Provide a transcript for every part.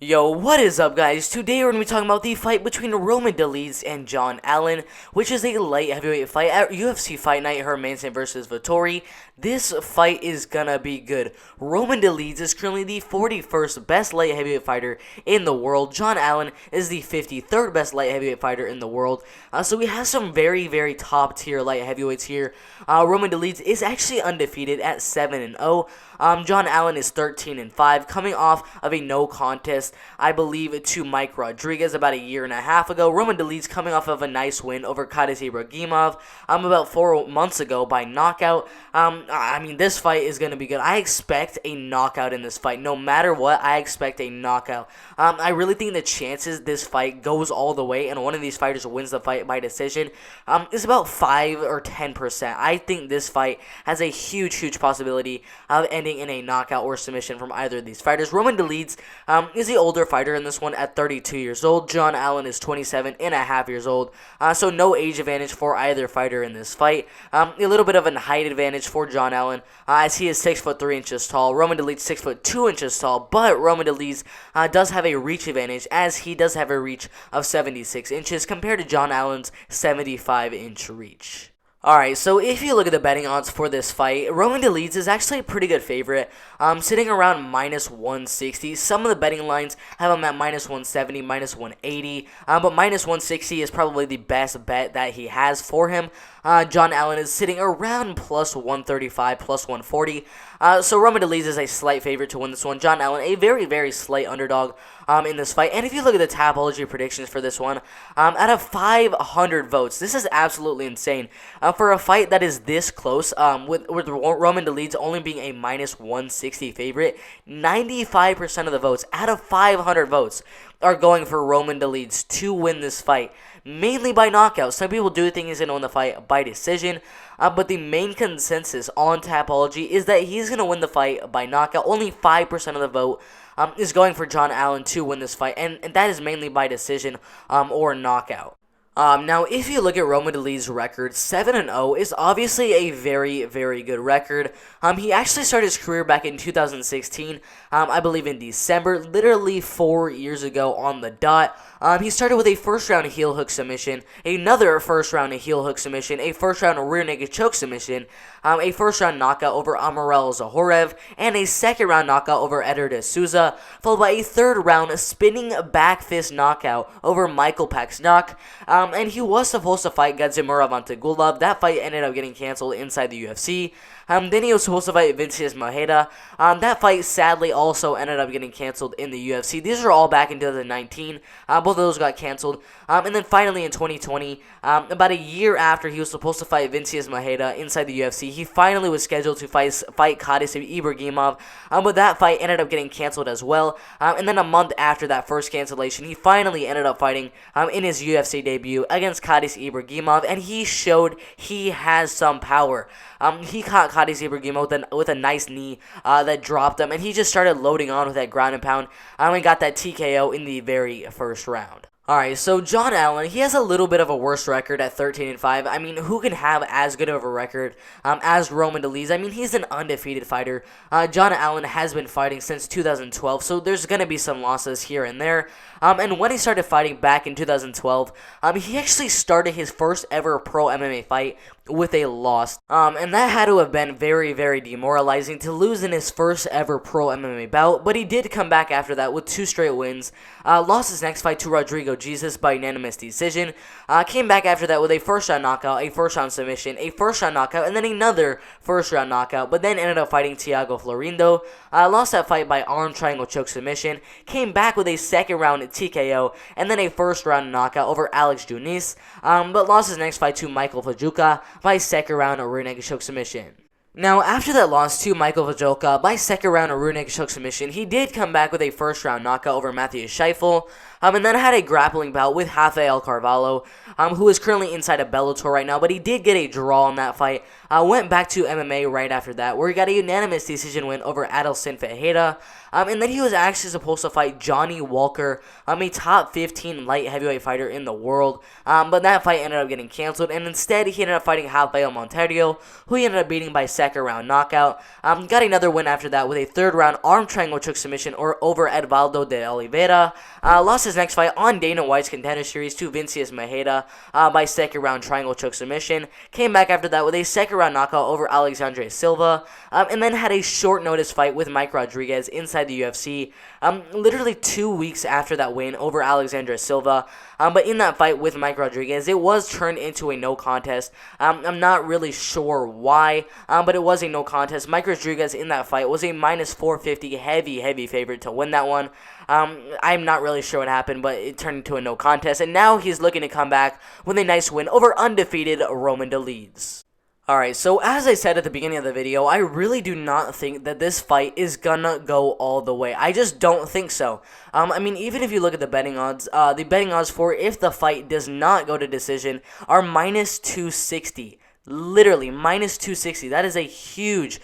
Yo, what is up, guys? Today we're going to be talking about the fight between Roman Dolidze and John Allan, which is a light heavyweight fight at UFC Fight Night, Hermanson versus Vettori. This fight is gonna be good. Roman Dolidze is currently the 41st best light heavyweight fighter in the world. John Allan is the 53rd best light heavyweight fighter in the world. So we have some very, very top tier light heavyweights here. Roman Dolidze is actually undefeated at 7-0. John Allan is 13-5, coming off of a no contest, I believe, to Mike Rodriguez about a year and a half ago. Roman Dolidze coming off of a nice win over Kadis Ibragimov about 4 months ago by knockout. I mean, this fight is going to be good. I expect a knockout in this fight. No matter what, I expect a knockout. I really think the chances this fight goes all the way and one of these fighters wins the fight by decision is about 5 or 10%. I think this fight has a huge, huge possibility of ending in a knockout or submission from either of these fighters. Roman Dolidze is the older fighter in this one at 32 years old. John Allan is 27 and a half years old. So no age advantage for either fighter in this fight. A little bit of a height advantage for John Allan as he is 6'3" tall. Roman Dolidze 6'2" tall, but Roman Dolidze does have a reach advantage as he does have a reach of 76 inches compared to John Allan's 75-inch reach. Alright, so if you look at the betting odds for this fight, Roman Dolidze is actually a pretty good favorite, sitting around minus 160. Some of the betting lines have him at minus 170, minus 180, but minus 160 is probably the best bet that he has for him. John Allan is sitting around plus 135, plus 140. So Roman Dolidze is a slight favorite to win this one. John Allan, a very, very slight underdog in this fight. And if you look at the Tapology predictions for this one, out of 500 votes, this is absolutely insane. For a fight that is this close, with Roman Dolidze only being a minus 160 favorite, 95% of the votes out of 500 votes are going for Roman Dolidze to win this fight, mainly by knockout. Some people do think he's going to win the fight by decision, but the main consensus on Tapology is that he's going to win the fight by knockout. Only 5% of the vote is going for John Allan to win this fight, and that is mainly by decision or knockout. Now, if you look at Roman Dolidze's record, 7-0 is obviously a very, very good record. He actually started his career back in 2016, I believe in December, literally 4 years ago on the dot. He started with a first-round heel hook submission, another first-round heel hook submission, a first-round rear naked choke submission, a first-round knockout over Amarel Zahorev, and a second-round knockout over Eder de Souza, followed by a third-round spinning back fist knockout over Michael Paxnak. And he was supposed to fight Gadzhimurad Vantigulov. That fight ended up getting canceled inside the UFC. Then he was supposed to fight Vincius Maheda. That fight sadly also ended up getting canceled in the UFC. These are all back in 2019. Both of those got canceled. And then finally in 2020, about a year after he was supposed to fight Vincius Maheda inside the UFC, he finally was scheduled to fight Kadis Ibragimov. But that fight ended up getting canceled as well. And then a month after that first cancellation, he finally ended up fighting in his UFC debut against Kadis Ibragimov, and he showed he has some power. He caught Kadis Ibragimov with a nice knee that dropped him, and he just started loading on with that ground and pound and got that TKO in the very first round. Alright, so John Allan, he has a little bit of a worse record at 13-5. I mean, who can have as good of a record as Roman Dolidze? I mean, he's an undefeated fighter. John Allan has been fighting since 2012, so there's going to be some losses here and there. And when he started fighting back in 2012, he actually started his first ever pro MMA fight with a loss. And that had to have been very, very demoralizing to lose in his first ever pro MMA bout, but he did come back after that with 2 straight wins. Lost his next fight to Rodrigo Jesus by unanimous decision. Came back after that with a first-round knockout, a first-round submission, a first-round knockout, and then another first-round knockout, but then ended up fighting Thiago Florindo. Lost that fight by arm triangle choke submission. Came back with a second-round TKO, and then a first-round knockout over Alex Dionis, but lost his next fight to Michael Fajuka by second-round rear naked choke submission. Now, after that loss to Michael Fajoka by second round rear naked choke submission, he did come back with a first round knockout over Matthew Scheifele, and then had a grappling bout with Rafael Carvalho, who is currently inside of Bellator right now, but he did get a draw in that fight. Went back to MMA right after that, where he got a unanimous decision win over Adelson Ferreira, and then he was actually supposed to fight Johnny Walker, a top 15 light heavyweight fighter in the world, but that fight ended up getting canceled, and instead he ended up fighting Rafael Monteiro, who he ended up beating by second round knockout. Got another win after that with a third round arm triangle choke submission over Edvaldo de Oliveira. Lost his next fight on Dana White's Contender Series to Vincius Maheda by second round triangle choke submission. Came back after that with a second round knockout over Alexandre Silva. And then had a short notice fight with Mike Rodriguez inside the UFC. Literally 2 weeks after that win over Alexandre Silva. But in that fight with Mike Rodriguez, it was turned into a no contest. I'm not really sure why, but it was a no contest. Mike Rodriguez in that fight was a minus 450 heavy favorite to win that one. I'm not really sure what happened, but it turned into a no contest, and now he's looking to come back with a nice win over undefeated Roman Dolidze. Alright, so as I said at the beginning of the video, I really do not think that this fight is gonna go all the way. I just don't think so. I mean, even if you look at the betting odds for if the fight does not go to decision are minus 260. Literally, minus 260. That is a huge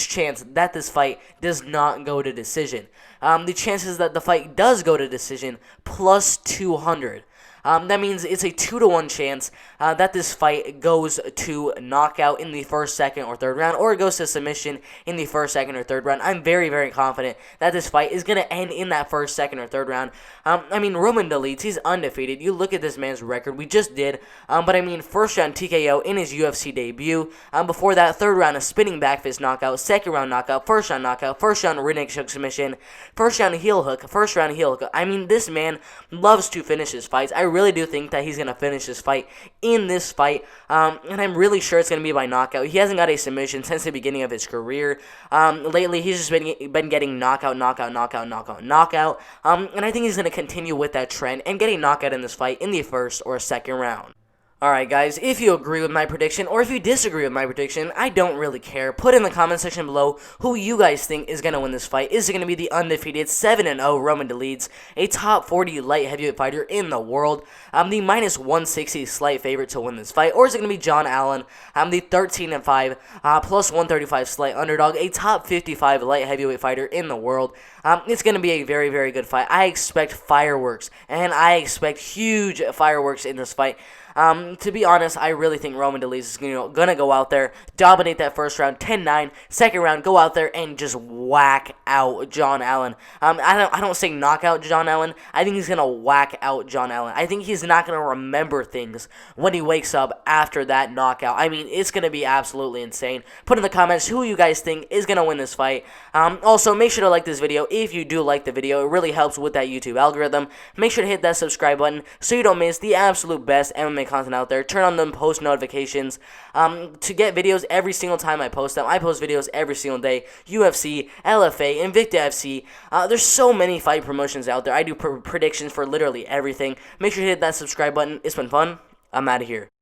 chance that this fight does not go to decision. The chances that the fight does go to decision, plus 200. That means it's a 2-to-1 chance that this fight goes to knockout in the first, second, or third round, or it goes to submission in the first, second, or third round. I'm very confident that this fight is going to end in that first, second, or third round. I mean, Roman Dolidze, he's undefeated. You look at this man's record. We just did. But I mean, first round TKO in his UFC debut. Before that, third round, a spinning back fist knockout, second round knockout, first round Riddick choke submission, first round heel hook. I mean, this man loves to finish his fights. I really do think that he's going to finish this fight in this fight, and I'm really sure it's going to be by knockout. He hasn't got a submission since the beginning of his career. Lately, he's just been getting knockout, and I think he's going to continue with that trend and get a knockout in this fight in the first or second round. Alright guys, if you agree with my prediction or if you disagree with my prediction, I don't really care. Put in the comment section below who you guys think is going to win this fight. Is it going to be the undefeated 7-0 Roman Dolidze, a top 40 light heavyweight fighter in the world, the minus 160 slight favorite to win this fight, or is it going to be John Allan, the 13-5 plus 135 slight underdog, a top 55 light heavyweight fighter in the world? It's going to be a very good fight. I expect fireworks, and I expect huge fireworks in this fight. To be honest, I really think Roman Dolidze is gonna go out there, dominate that first round, 10-9. Second round, go out there and just whack out John Allan. I don't say knockout John Allan. I think he's gonna whack out John Allan. I think he's not gonna remember things when he wakes up after that knockout. I mean, it's gonna be absolutely insane. Put in the comments who you guys think is gonna win this fight. Also, make sure to like this video if you do like the video. It really helps with that YouTube algorithm. Make sure to hit that subscribe button so you don't miss the absolute best MMA content out there. Turn on them post notifications to get videos every single time I post them. I post videos every single day. UFC, LFA, Invicta FC. There's so many fight promotions out there. I do predictions for literally everything. Make sure to hit that subscribe button. It's been fun. I'm out of here.